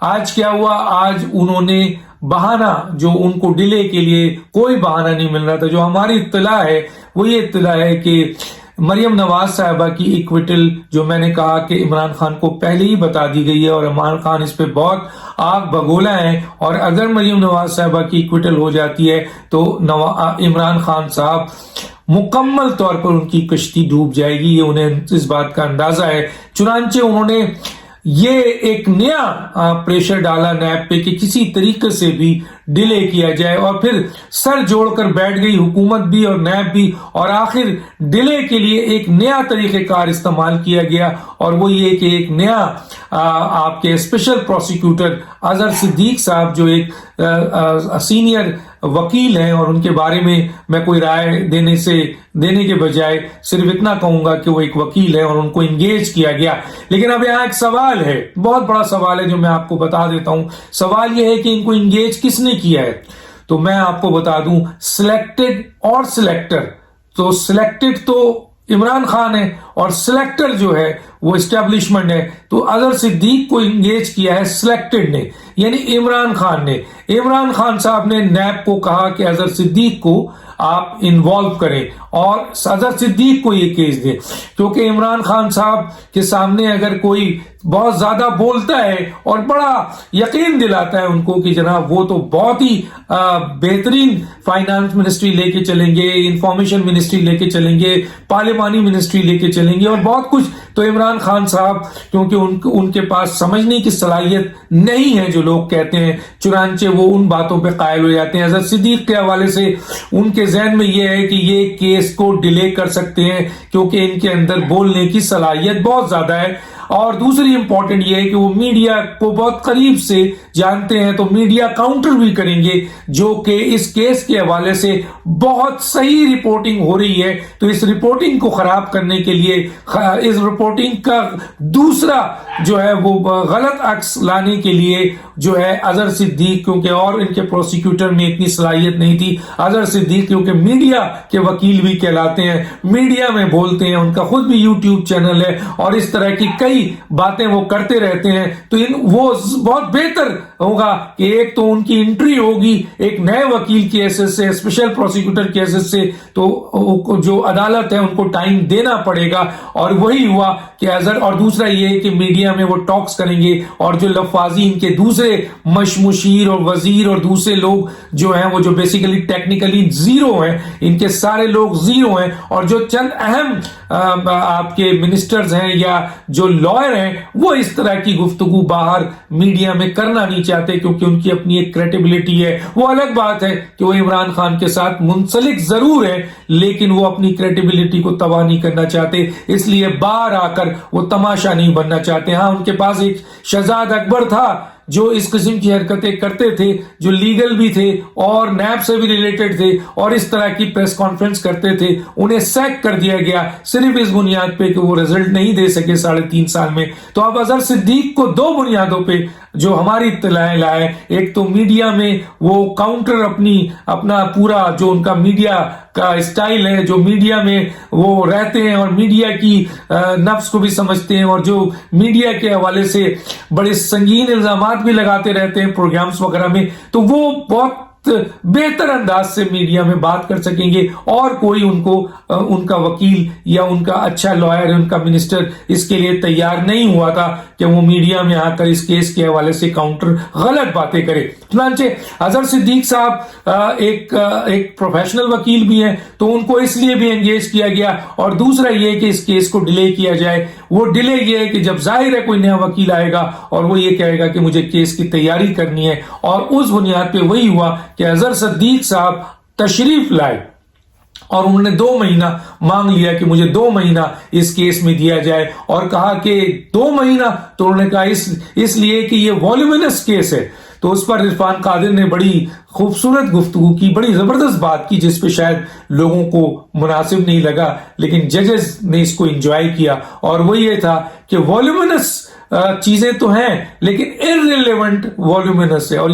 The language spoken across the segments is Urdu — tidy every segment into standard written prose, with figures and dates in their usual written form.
آج کیا ہوا, آج انہوں نے بہانہ, جو ان کو ڈیلے کے لیے کوئی بہانہ نہیں مل رہا تھا, جو ہماری اطلاع ہے وہ یہ اطلاع ہے کہ مریم نواز صاحبہ کی ایکویٹل, جو میں نے کہا کہ عمران خان کو پہلے ہی بتا دی گئی ہے اور عمران خان اس پہ بہت آگ بگولا ہے, اور اگر مریم نواز صاحبہ کی ایکویٹل ہو جاتی ہے تو عمران خان صاحب مکمل طور پر ان کی کشتی ڈوب جائے گی, یہ انہیں اس بات کا اندازہ ہے. چنانچہ انہوں نے یہ ایک نیا پریشر ڈالا نیب پہ کہ کسی طریقے سے بھی ڈیلے کیا جائے, اور پھر سر جوڑ کر بیٹھ گئی حکومت بھی اور نیب بھی, اور آخر ڈیلے کے لیے ایک نیا طریقہ کار استعمال کیا گیا, اور وہ یہ کہ ایک نیا آپ کے اسپیشل پروسیکیوٹر اظہر صدیق صاحب, جو ایک سینئر وکیل ہیں, اور ان کے بارے میں کوئی رائے دینے کے بجائے صرف اتنا کہوں گا کہ وہ ایک وکیل ہے, اور ان کو انگیج کیا گیا. لیکن اب یہاں ایک سوال ہے, بہت بڑا سوال ہے جو میں آپ کو بتا دیتا ہوں. سوال یہ ہے کہ ان کو انگیج کس نے کیا ہے, تو میں آپ کو بتا دوں سلیکٹڈ اور سلیکٹر. تو سلیکٹڈ تو عمران خان ہے اور سلیکٹر جو ہے وہ اسٹیبلشمنٹ ہے. تو اظہر صدیق کو انگیج کیا ہے سلیکٹڈ نے, یعنی عمران خان نے. عمران خان صاحب نے نیب کو کہا کہ اظہر صدیق کو آپ انوالو کریں اور اظہر صدیق کو یہ کیس دیں, کیونکہ عمران خان صاحب کے سامنے اگر کوئی بہت زیادہ بولتا ہے اور بڑا یقین دلاتا ہے ان کو کہ جناب وہ تو بہت ہی بہترین فائنانس منسٹری لے کے چلیں گے, انفارمیشن منسٹری لے کے چلیں گے, پارلیمانی منسٹری لے کے چلیں گے اور بہت کچھ, تو عمران خان صاحب کیونکہ ان کے پاس سمجھنے کی صلاحیت نہیں ہے جو لوگ کہتے ہیں, چنانچہ وہ ان باتوں پہ قائل ہو جاتے ہیں. اظہر صدیق کے حوالے سے ان کے ذہن میں یہ ہے کہ یہ کیس کو ڈیلے کر سکتے ہیں کیونکہ ان کے اندر بولنے کی صلاحیت بہت زیادہ ہے. اور دوسری امپورٹنٹ یہ ہے کہ وہ میڈیا کو بہت قریب سے جانتے ہیں, تو میڈیا کاؤنٹر بھی کریں گے جو کہ اس کیس کے حوالے سے بہت صحیح رپورٹنگ ہو رہی ہے. تو اس رپورٹنگ کو خراب کرنے کے لیے, اس رپورٹنگ کا دوسرا جو ہے وہ غلط عکس لانے کے لیے جو ہے اظہر صدیق, کیونکہ اور ان کے پروسیکیوٹر میں اتنی صلاحیت نہیں تھی, اظہر صدیق کیونکہ میڈیا کے وکیل بھی کہلاتے ہیں, میڈیا میں بولتے ہیں, ان کا خود بھی یوٹیوب چینل ہے اور اس طرح کی کئی باتیں وہ کرتے رہتے ہیں, تو وہ بہت بہتر ہوگا کہ ایک تو ان کی انٹری ہوگی ایک نئے وکیل کی حیثیت سے, اسپیشل پروسیکیوٹر کی حیثیت سے, تو جو عدالت ہے ان کو ٹائم دینا پڑے گا, اور وہی ہوا کہ اظہر. اور دوسرا یہ ہے کہ میڈیا میں وہ ٹاکس کریں گے اور جو لفاظی ان کے دوسرے مشیر اور وزیر اور دوسرے لوگ جو ہیں وہ جو بیسیکلی ٹیکنیکلی زیرو ہیں, ان کے سارے لوگ زیرو ہیں, اور جو چند اہم آپ کے منسٹرز ہیں یا جو لائر ہیں وہ اس طرح کی گفتگو باہر میڈیا میں کرنا نہیں چاہتے کیونکہ ان کی اپنی ایک کریڈیبلٹی ہے. وہ الگ بات ہے کہ وہ عمران خان کے ساتھ منسلک ضرور ہے لیکن وہ اپنی کریڈیبلٹی کو تباہ نہیں کرنا چاہتے, اس لیے باہر آ کر وہ تماشا نہیں بننا چاہتے. ہاں ان کے پاس ایک شہزاد اکبر تھا جو اس قسم کی حرکتیں کرتے تھے, جو لیگل بھی تھے اور نیب سے بھی ریلیٹڈ تھے اور اس طرح کی پریس کانفرنس کرتے تھے, انہیں سیک کر دیا گیا صرف اس بنیاد پہ کہ وہ رزلٹ نہیں دے سکے 3.5 سال میں. تو اب اظہر صدیق کو 2 بنیادوں پہ جو ہماری اطلاعیں لائے, ایک تو میڈیا میں وہ کاؤنٹر اپنا پورا جو ان کا میڈیا کا اسٹائل ہے, جو میڈیا میں وہ رہتے ہیں اور میڈیا کی نفس کو بھی سمجھتے ہیں, اور جو میڈیا کے حوالے سے بڑے سنگین الزامات بھی لگاتے رہتے ہیں پروگرامز وغیرہ میں, تو وہ بہت بہتر انداز سے میڈیا میں بات کر سکیں گے, اور کوئی ان کا وکیل یا ان کا اچھا لائر, ان کا منسٹر اس کے لیے تیار نہیں ہوا تھا کہ وہ میڈیا میں آ کر اس کیس کے حوالے سے کاؤنٹر غلط باتیں کرے. چنانچہ اظہر صدیق صاحب ایک پروفیشنل وکیل بھی ہیں, تو ان کو اس لیے بھی انگیج کیا گیا, اور دوسرا یہ کہ اس کیس کو ڈیلے کیا جائے. وہ ڈیلے یہ ہے کہ جب ظاہر ہے کوئی نیا وکیل آئے گا اور وہ یہ کہے گا کہ مجھے کیس کی تیاری کرنی ہے, اور اس بنیاد پہ وہی ہوا کہ اظہر صدیق صاحب تشریف لائے اور انہوں نے 2 مہینہ مانگ لیا کہ مجھے 2 مہینہ اس کیس میں دیا جائے, اور کہا کہ 2 مہینہ, تو انہوں نے کہا اس لیے کہ یہ والیومنس کیس ہے. تو اس پر عرفان قادر نے بڑی خوبصورت گفتگو کی, بڑی زبردست بات کی جس پہ شاید لوگوں کو مناسب نہیں لگا لیکن ججز نے اس کو انجوائے کیا, اور وہ یہ تھا کہ والیومنس چیزیں تو ہیں لیکن irrelevant voluminous ہے. اور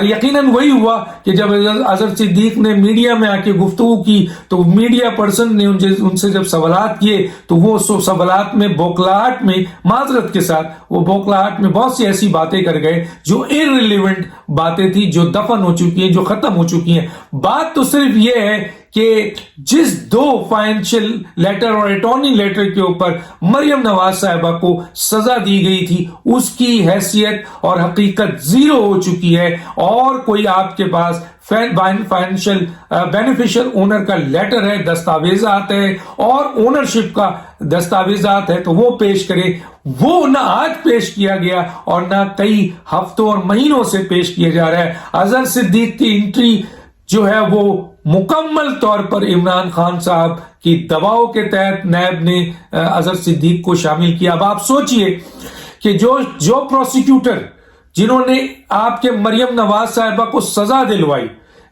یقیناً وہی ہوا کہ جب اظہر صدیق نے میڈیا میں آ کے گفتگو کی تو میڈیا پرسن نے ان سے جب سوالات کیے تو وہ سوالات میں بوکھلاہٹ میں معذرت کے ساتھ وہ بوکھلاہٹ میں بہت سی ایسی باتیں کر گئے جو irrelevant باتیں تھی، جو دفن ہو چکی ہیں، جو ختم ہو چکی ہیں. بات تو صرف یہ ہے کہ جس 2 فائنینشل لیٹر اور اٹارنی لیٹر کے اوپر مریم نواز صاحبہ کو سزا دی گئی تھی اس کی حیثیت اور حقیقت زیرو ہو چکی ہے، اور کوئی آپ کے پاس فائنینشل بینیفیشل اونر کا لیٹر ہے، دستاویزات ہے اور اونرشپ کا دستاویزات ہے تو وہ پیش کرے. وہ نہ آج پیش کیا گیا اور نہ کئی ہفتوں اور مہینوں سے پیش کیا جا رہا ہے. اظہر صدیق کی انٹری جو ہے وہ مکمل طور پر عمران خان صاحب کی دباؤ کے تحت نیب نے اظہر صدیق کو شامل کیا. اب آپ سوچئے کہ جو پروسیکیوٹر جنہوں نے آپ کے مریم نواز صاحبہ کو سزا دلوائی،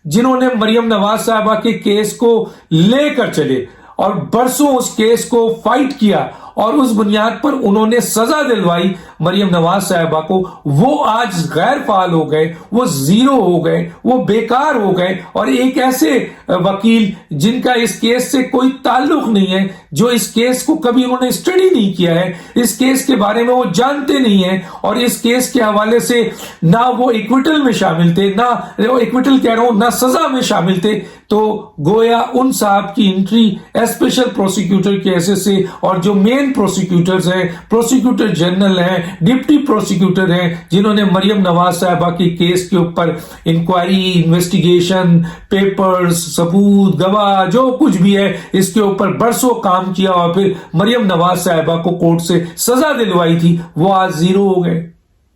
جنہوں نے مریم نواز صاحبہ کے کیس کو لے کر چلے اور برسوں اس کیس کو فائٹ کیا اور اس بنیاد پر انہوں نے سزا دلوائی مریم نواز صاحبہ کو، وہ آج غیر فعال ہو گئے، وہ زیرو ہو گئے، وہ بیکار ہو گئے. اور ایک ایسے وکیل جن کا اس کیس سے کوئی تعلق نہیں ہے، جو اس کیس کو کبھی انہوں نے اسٹڈی نہیں کیا ہے، اس کیس کے بارے میں وہ جانتے نہیں ہیں، اور اس کیس کے حوالے سے نہ وہ ایکویٹل میں شامل تھے، نہ ایکویٹل کہہ رہا ہوں، نہ سزا میں شامل تھے، تو گویا ان صاحب کی انٹری اسپیشل پروسیکیوٹر کے حیثیت سے، اور جو مین پروسیکیوٹرز ہیں، پروسیکیوٹر جنرل ہیں، ڈپٹی پروسیکیوٹر ہیں، جنہوں نے مریم نواز صاحبہ کی کیس کے اوپر انکوائری، انویسٹیگیشن، پیپرز، ثبوت، گواہ، جو کچھ بھی ہے اس کے اوپر برسوں کام کیا اور پھر مریم نواز صاحبہ کو کورٹ سے سزا دلوائی تھی، وہ آج زیرو ہو گئے.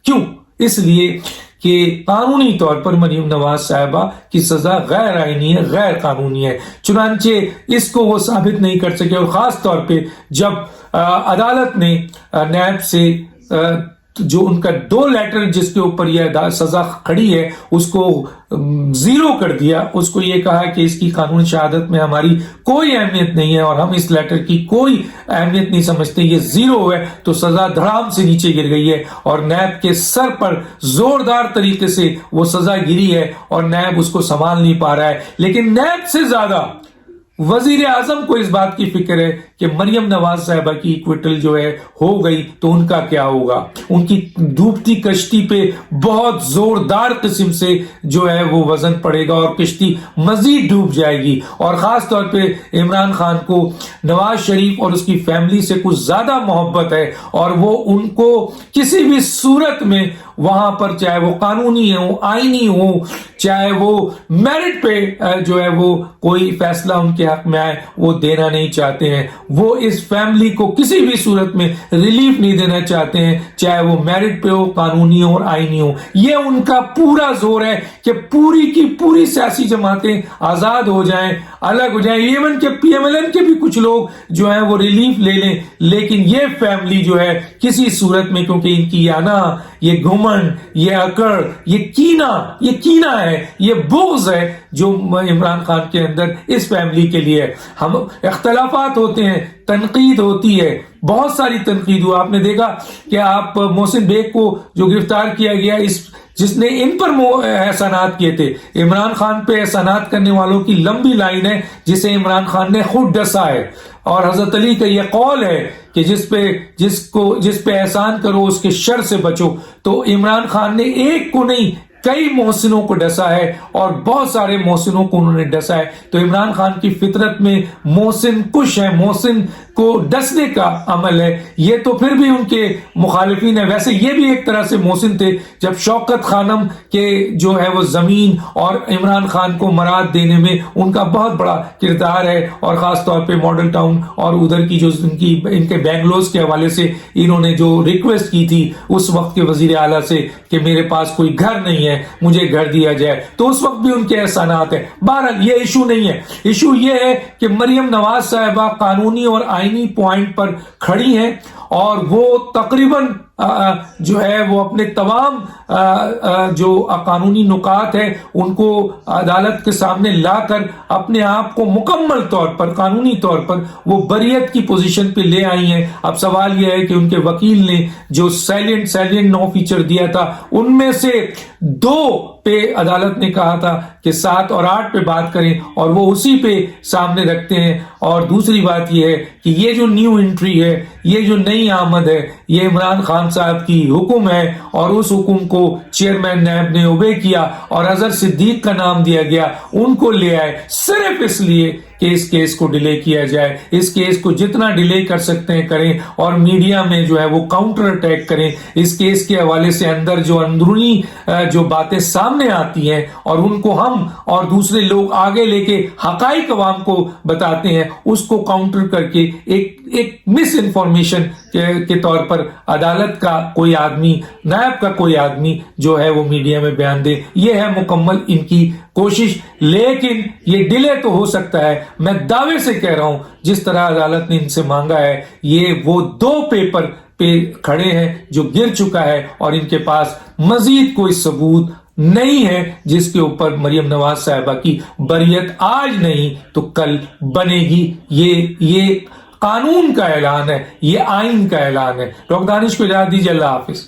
کیوں؟ اس لیے کہ قانونی طور پر مریم نواز صاحبہ کی سزا غیر آئینی ہے، غیر قانونی ہے. چنانچہ اس کو وہ ثابت نہیں کر سکے، اور خاص طور پہ جب عدالت نے نیب سے جو ان کا 2 لیٹر جس کے اوپر یہ سزا کھڑی ہے اس کو زیرو کر دیا، اس کو یہ کہا کہ اس کی قانون شہادت میں ہماری کوئی اہمیت نہیں ہے اور ہم اس لیٹر کی کوئی اہمیت نہیں سمجھتے، یہ زیرو ہے، تو سزا دھڑام سے نیچے گر گئی ہے اور نیب کے سر پر زوردار طریقے سے وہ سزا گری ہے اور نیب اس کو سنبھال نہیں پا رہا ہے. لیکن نیب سے زیادہ وزیر اعظم کو اس بات کی فکر ہے کہ مریم نواز صاحبہ کی ایکویٹل جو ہے ہو گئی تو ان کا کیا ہوگا. ان کی ڈوبتی کشتی پہ بہت زوردار قسم سے جو ہے وہ وزن پڑے گا اور کشتی مزید ڈوب جائے گی. اور خاص طور پہ عمران خان کو نواز شریف اور اس کی فیملی سے کچھ زیادہ محبت ہے اور وہ ان کو کسی بھی صورت میں وہاں پر چاہے وہ قانونی ہو، آئینی ہو، چاہے وہ میرٹ پہ جو ہے وہ کوئی فیصلہ ان کے حق میں آئے وہ دینا نہیں چاہتے ہیں. وہ اس فیملی کو کسی بھی صورت میں ریلیف نہیں دینا چاہتے ہیں، چاہے وہ میرٹ پہ ہو، قانونی ہو اور آئینی ہو. یہ ان کا پورا زور ہے کہ پوری کی پوری سیاسی جماعتیں آزاد ہو جائیں، الگ ہو جائیں، ایون کہ پی ایم ایل این کے بھی کچھ لوگ جو ہیں وہ ریلیف لے لیں، لیکن یہ فیملی جو ہے کسی صورت میں، کیونکہ ان کی یہ گھمنڈ، یہ اکڑ، یہ کینہ ہے، یہ بغض ہے جو عمران خان کے اندر اس فیملی کے لیے ہے. ہم اختلافات ہوتے ہیں، تنقید ہوتی ہے، بہت ساری تنقید ہوا. آپ نے دیکھا کہ آپ محسن بیگ کو جو گرفتار کیا گیا جس نے ان پر احسانات کیے تھے، عمران خان پہ احسانات کرنے والوں کی لمبی لائن ہے جسے عمران خان نے خود ڈسا ہے. اور حضرت علی کا یہ قول ہے کہ جس پہ احسان کرو اس کے شر سے بچو. تو عمران خان نے ایک کو نہیں کئی محسنوں کو ڈسا ہے اور بہت سارے محسنوں کو انہوں نے ڈسا ہے. تو عمران خان کی فطرت میں محسن کش ہے، محسن کو ڈسنے کا عمل ہے. یہ تو پھر بھی ان کے مخالفین ہیں. ویسے یہ بھی ایک طرح سے محسن تھے جب شوکت خانم کے جو ہے وہ زمین اور عمران خان کو مراد دینے میں ان کا بہت بڑا کردار ہے، اور خاص طور پہ ماڈل ٹاؤن اور ادھر کی جو ان کے بینگلوز کے حوالے سے انہوں نے جو ریکویسٹ کی تھی اس وقت کے وزیر اعلیٰ سے کہ میرے پاس کوئی گھر نہیں ہے، مجھے گھر دیا جائے، تو اس وقت بھی ان کے احسانات ہیں. بہرحال یہ ایشو نہیں ہے. ایشو یہ ہے کہ مریم نواز صاحبہ قانونی اور آئینی پوائنٹ پر کھڑی ہیں اور وہ تقریباً جو ہے وہ اپنے تمام جو قانونی نکات ہیں ان کو عدالت کے سامنے لا کر اپنے آپ کو مکمل طور پر قانونی طور پر وہ بریت کی پوزیشن پہ لے آئی ہیں. اب سوال یہ ہے کہ ان کے وکیل نے جو سیلینٹ 9 فیچر دیا تھا ان میں سے 2 پہ عدالت نے کہا تھا کہ 7 اور 8 پہ بات کریں اور وہ اسی پہ سامنے رکھتے ہیں. اور دوسری بات یہ ہے کہ یہ جو نیو انٹری ہے, یہ جو نئی آمد ہے, یہ عمران خان صاحب کی حکم ہے اور اس حکم کو چیئرمین نیب نے اوبے کیا اور اظہر صدیق کا نام دیا گیا, ان کو لے آئے صرف اس لیے کہ اس کیس کو ڈیلے کیا جائے. اس کیس کو جتنا ڈیلے کر سکتے ہیں کریں اور میڈیا میں جو ہے وہ کاؤنٹر اٹیک کریں. اس کیس کے حوالے سے اندر جو اندرونی جو باتیں سامنے آتی ہیں اور ان کو ہم اور دوسرے لوگ آگے لے کے حقائق عوام کو بتاتے ہیں, اس کو کاؤنٹر کر کے ایک مس انفارمیشن کے طور پر عدالت کا کوئی آدمی, نیب کا کوئی آدمی جو ہے وہ میڈیا میں بیان دے. یہ ہے مکمل ان کی کوشش. لیکن یہ ڈیلے تو ہو سکتا ہے. میں دعوے سے کہہ رہا ہوں جس طرح عدالت نے ان سے مانگا ہے, یہ وہ 2 پیپر پہ کھڑے ہیں جو گر چکا ہے اور ان کے پاس مزید کوئی ثبوت نہیں ہے جس کے اوپر مریم نواز صاحبہ کی بریت آج نہیں تو کل بنے گی. یہ قانون کا اعلان ہے, یہ آئین کا اعلان ہے. ڈاکٹر دانش کو اجازت دیجیے. اللہ حافظ.